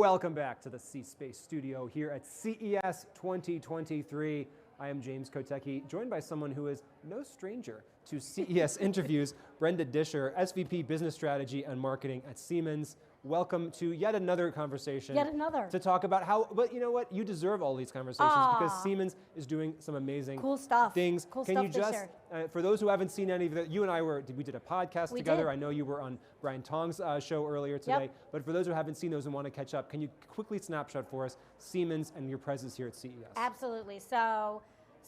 Welcome back to the C Space Studio here at CES 2023. I am James Kotecki, joined by someone who is no stranger to CES interviews, Brenda Discher, SVP Business Strategy and Marketing at Siemens. Welcome to yet another conversation. Yet another. To talk about how, but you know what, you deserve all these conversations because Siemens is doing some amazing cool stuff. things. Cool Can stuff you just, for those who haven't seen any of it, you and I we did a podcast together. Did. I know you were on Brian Tong's show earlier today, but for those who haven't seen those and want to catch up, can you quickly snapshot for us Siemens and your presence here at CES? Absolutely. So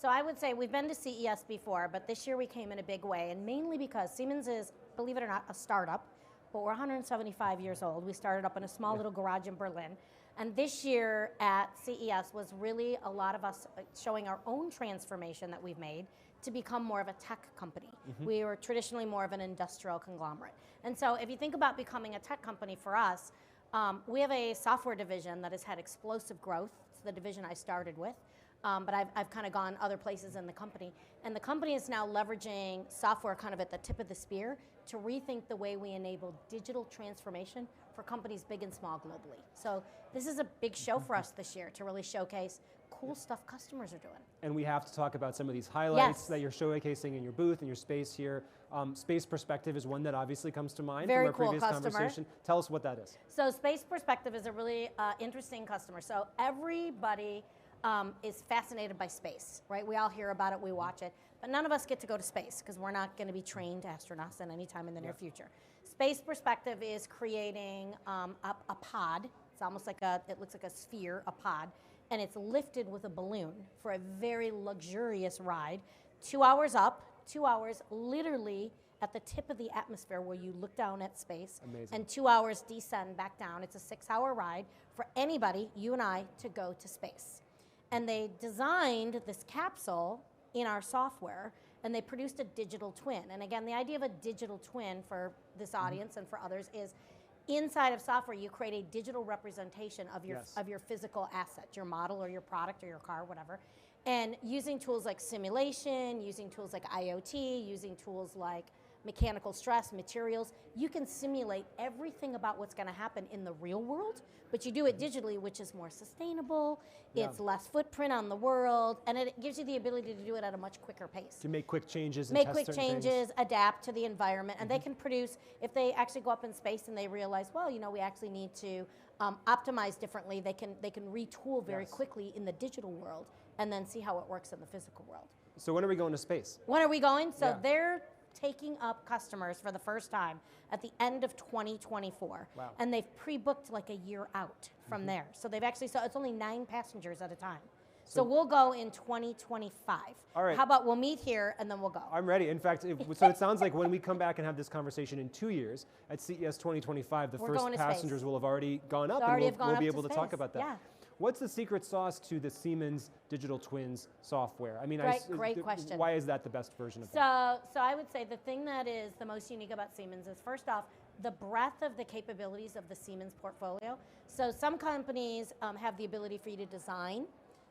I would say we've been to CES before, but this year we came in a big way, and mainly because Siemens is, believe it or not, a startup, but we're 175 years old. We started up in a small little garage in Berlin, and this year at CES was really a lot of us showing our own transformation that we've made to become more of a tech company. We were traditionally more of an industrial conglomerate. And so if you think about becoming a tech company for us, we have a software division that has had explosive growth. It's the division I started with. But I've kind of gone other places in the company. And the company is now leveraging software kind of at the tip of the spear to rethink the way we enable digital transformation for companies big and small globally. So this is a big show for us this year to really showcase cool stuff customers are doing. And we have to talk about some of these highlights that you're showcasing in your booth and your space here. Space Perspective is one that obviously comes to mind from our previous conversation. Tell us what that is. So Space Perspective is a really interesting customer. So everybody is fascinated by space, right? We all hear about it, we watch it, but none of us get to go to space because we're not going to be trained astronauts in any time in the near future. Space Perspective is creating a pod. It's almost like it looks like a sphere, a pod, and it's lifted with a balloon for a very luxurious ride. 2 hours up, 2 hours literally at the tip of the atmosphere where you look down at space. Amazing. And 2 hours descend back down. It's a 6-hour ride for anybody, you and I, to go to space. And they designed this capsule in our software, and they produced a digital twin. And again, the idea of a digital twin for this audience and for others is inside of software, you create a digital representation of your physical asset, your model or your product or your car, whatever. And using tools like simulation, using tools like IoT, using tools like mechanical stress, materials, you can simulate everything about what's going to happen in the real world, but you do it digitally, which is more sustainable, it's less footprint on the world, and it gives you the ability to do it at a much quicker pace. To make quick changes and test certain things. Adapt to the environment, and they can produce, if they actually go up in space and they realize, well, you know, we actually need to optimize differently, they can retool very quickly in the digital world and then see how it works in the physical world. So when are we going to space? When are we going? So they're taking up customers for the first time at the end of 2024. Wow. And they've pre-booked like a year out from there. So they've actually, so it's only 9 passengers at a time. So we'll go in 2025. All right. How about we'll meet here and then we'll go? I'm ready. In fact, so it sounds like when we come back and have this conversation in 2 years at CES 2025, the first passengers will have already gone up and we'll be able to talk about that. Yeah. What's the secret sauce to the Siemens Digital Twins software? I mean, great question. Why is that the best version of that? So I would say the thing that is the most unique about Siemens is, first off, the breadth of the capabilities of the Siemens portfolio. So some companies have the ability for you to design.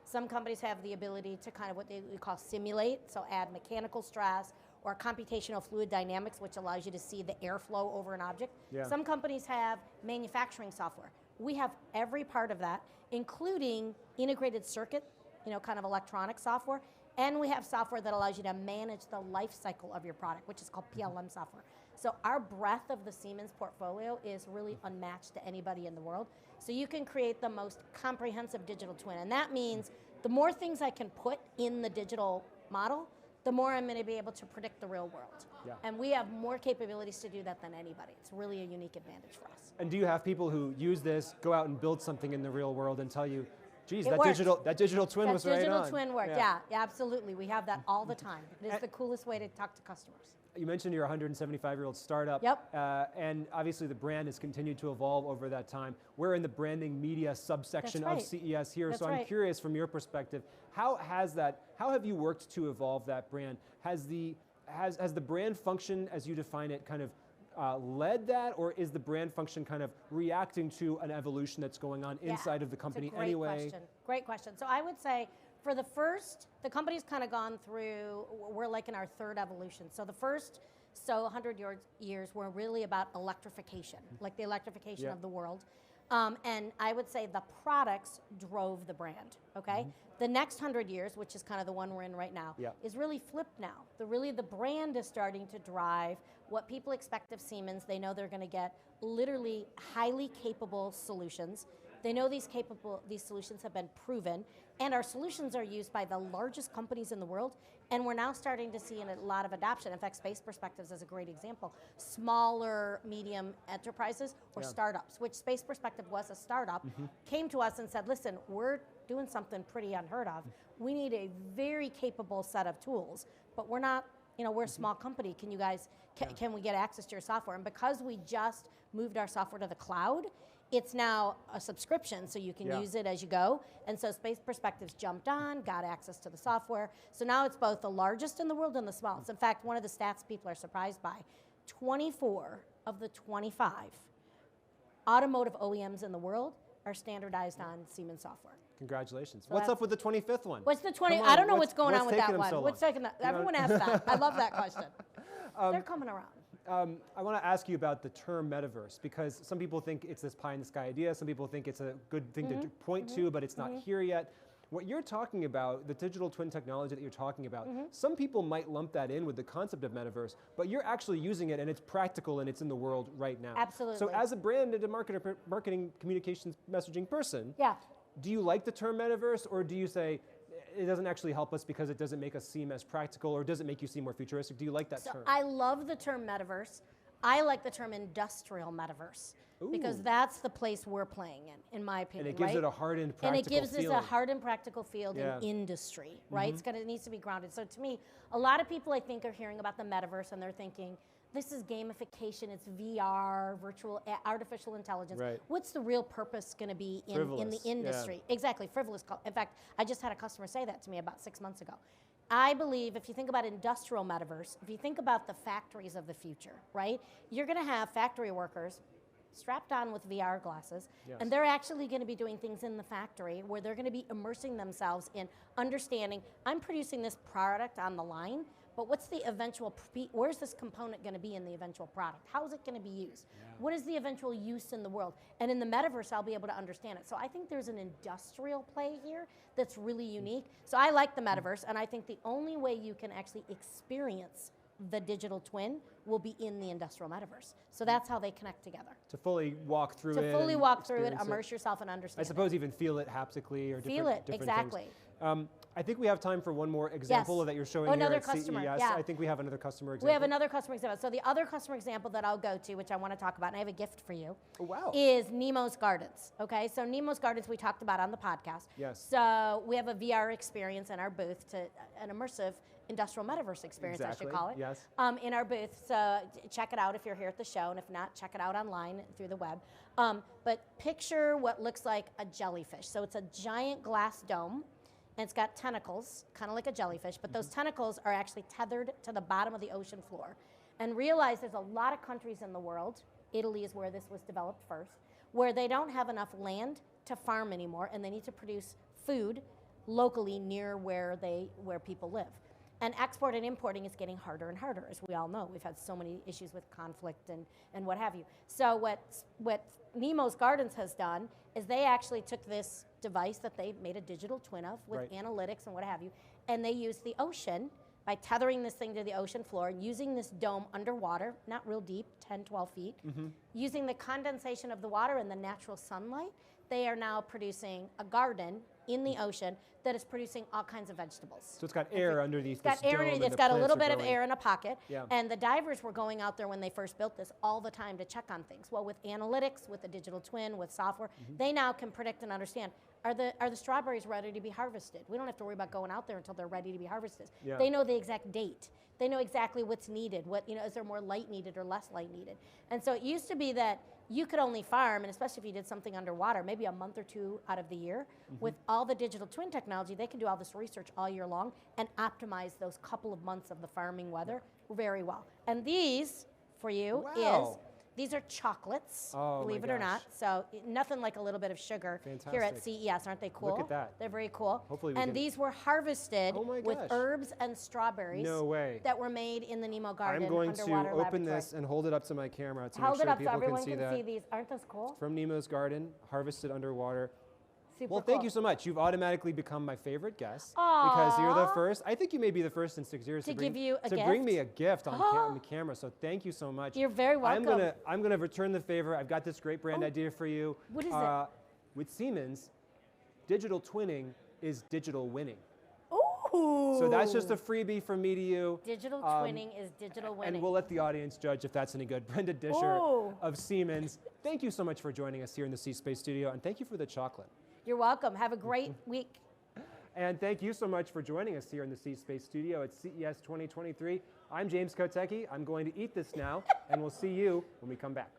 Some companies have the ability to kind of what we call simulate, so add mechanical stress or computational fluid dynamics, which allows you to see the airflow over an object. Yeah. Some companies have manufacturing software. We have every part of that, including integrated circuit, you know, kind of electronic software, and we have software that allows you to manage the life cycle of your product, which is called PLM software. So our breadth of the Siemens portfolio is really unmatched to anybody in the world. So you can create the most comprehensive digital twin, and that means the more things I can put in the digital model, the more I'm going to be able to predict the real world. Yeah. And we have more capabilities to do that than anybody. It's really a unique advantage for us. And do you have people who use this, go out and build something in the real world and tell you, geez, that digital twin was right on? That digital twin worked, yeah, absolutely. We have that all the time. It is the coolest way to talk to customers. You mentioned you're a 175-year-old startup. Yep. And obviously the brand has continued to evolve over that time. We're in the branding media subsection of CES here, so I'm curious from your perspective, how have you worked to evolve that brand? Has the brand function as you define it kind of led that, or is the brand function kind of reacting to an evolution that's going on inside of the company anyway? Great question. So I would say for the company's kind of gone through, we're like in our third evolution. So the first 100 years were really about electrification, like the electrification of the world. And I would say the products drove the brand, okay? The next 100 years, which is kind of the one we're in right now, is really flipped now. The brand is starting to drive what people expect of Siemens. They know they're going to get literally highly capable solutions. They know these solutions have been proven, and our solutions are used by the largest companies in the world, and we're now starting to see a lot of adoption. In fact, Space Perspectives is a great example. Smaller, medium enterprises or startups, which Space Perspective was a startup, came to us and said, listen, we're doing something pretty unheard of. We need a very capable set of tools, but we're not, we're a small company. Can you guys, can we get access to your software? And because we just moved our software to the cloud, it's now a subscription, so you can use it as you go. And so Space Perspectives jumped on, got access to the software. So now it's both the largest in the world and the smallest. In fact, one of the stats people are surprised by, 24 of the 25 automotive OEMs in the world are standardized on Siemens software. Congratulations. So what's up with the 25th one? What's the 20? I don't know what's going on with that one. What's taking that? Everyone asks that. I love that question. They're coming around. I want to ask you about the term metaverse, because some people think it's this pie in the sky idea, some people think it's a good thing to point to, but it's not here yet. What you're talking about, the digital twin technology that you're talking about, some people might lump that in with the concept of metaverse, but you're actually using it and it's practical and it's in the world right now. Absolutely. So as a brand and a marketing communications messaging person, do you like the term metaverse, or do you say, it doesn't actually help us because it doesn't make us seem as practical, or does it make you seem more futuristic? Do you like that term? I love the term metaverse. I like the term industrial metaverse, because that's the place we're playing in my opinion. And it gives it a hard and practical And it gives us a hard and practical field in industry, right? It needs to be grounded. So to me, a lot of people I think are hearing about the metaverse and they're thinking, this is gamification, it's VR, artificial intelligence. What's the real purpose going to be in the industry? Exactly, frivolous. In fact, I just had a customer say that to me about 6 months ago. I believe if you think about industrial metaverse, if you think about the factories of the future, right? You're going to have factory workers strapped on with VR glasses, and they're actually going to be doing things in the factory where they're going to be immersing themselves in understanding, I'm producing this product on the line, but what's the eventual, where's this component going to be in the eventual product? How is it going to be used? What is the eventual use in the world? And in the metaverse, I'll be able to understand it. So I think there's an industrial play here that's really unique. So I like the metaverse, and I think the only way you can actually experience the digital twin will be in the industrial metaverse. So that's how they connect together. To fully walk through it. To fully walk through it, immerse yourself and understand I suppose even feel it haptically or different exactly. things. I think we have time for one more example that you're showing here at CES. I think we have another customer example. We have another customer example. So the other customer example that I'll go to, which I want to talk about, and I have a gift for you, is Nemo's Gardens. Okay, so Nemo's Gardens we talked about on the podcast. So we have a VR experience in our booth, an immersive industrial metaverse experience, I should call it, in our booth. So check it out if you're here at the show, and if not, check it out online through the web. But picture what looks like a jellyfish. So it's a giant glass dome, and it's got tentacles, kind of like a jellyfish, but those tentacles are actually tethered to the bottom of the ocean floor. And realize there's a lot of countries in the world, Italy is where this was developed first, where they don't have enough land to farm anymore, and they need to produce food locally near where people live. And export and importing is getting harder and harder, as we all know. We've had so many issues with conflict and what have you. So what Nemo's Gardens has done is they actually took this device that they made a digital twin of with analytics and what have you, and they used the ocean by tethering this thing to the ocean floor and using this dome underwater, not real deep, 10, 12 feet, using the condensation of the water and the natural sunlight, they are now producing a garden in the ocean that is producing all kinds of vegetables. So it's got air underneath this dome. It's got a little bit of air in a pocket. Yeah. And the divers were going out there when they first built this all the time to check on things. Well, with analytics, with the digital twin, with software, they now can predict and understand, are the strawberries ready to be harvested? We don't have to worry about going out there until they're ready to be harvested. Yeah. They know the exact date. They know exactly what's needed. Is there more light needed or less light needed? And so it used to be that you could only farm, and especially if you did something underwater, maybe a month or two out of the year. With all the digital twin technology, they can do all this research all year long and optimize those couple of months of the farming weather very well. And these, for you, is These are chocolates, Oh, believe my it or gosh. not. So nothing like a little bit of sugar here at CES. Aren't they cool? Look at that. They're very cool. Hopefully we and can- these were harvested Oh my with gosh. herbs and strawberries No way. that were made in the Nemo Garden I'm going to underwater open laboratory. this and hold it up to my camera to Hold make it sure up so people everyone can see can that. see these. Aren't those cool? From Nemo's garden, harvested underwater. Super Well, cool. thank you so much. You've automatically become my favorite guest because you're the Aw. first. I think you may be the first in 6 years To bring, give you a to bring gift? me a gift on the camera. So thank you so much. You're very welcome. I'm gonna return the favor. I've got this great brand Oh. idea for you. What is it? With Siemens, digital twinning is digital winning. Ooh. So that's just a freebie from me to you. Digital twinning is digital winning. And we'll let the audience judge if that's any good. Brenda Discher Ooh. of Siemens, thank you so much for joining us here in the C Space Studio, and thank you for the chocolate. You're welcome. Have a great week. And thank you so much for joining us here in the C Space Studio at CES 2023. I'm James Kotecki. I'm going to eat this now, and we'll see you when we come back.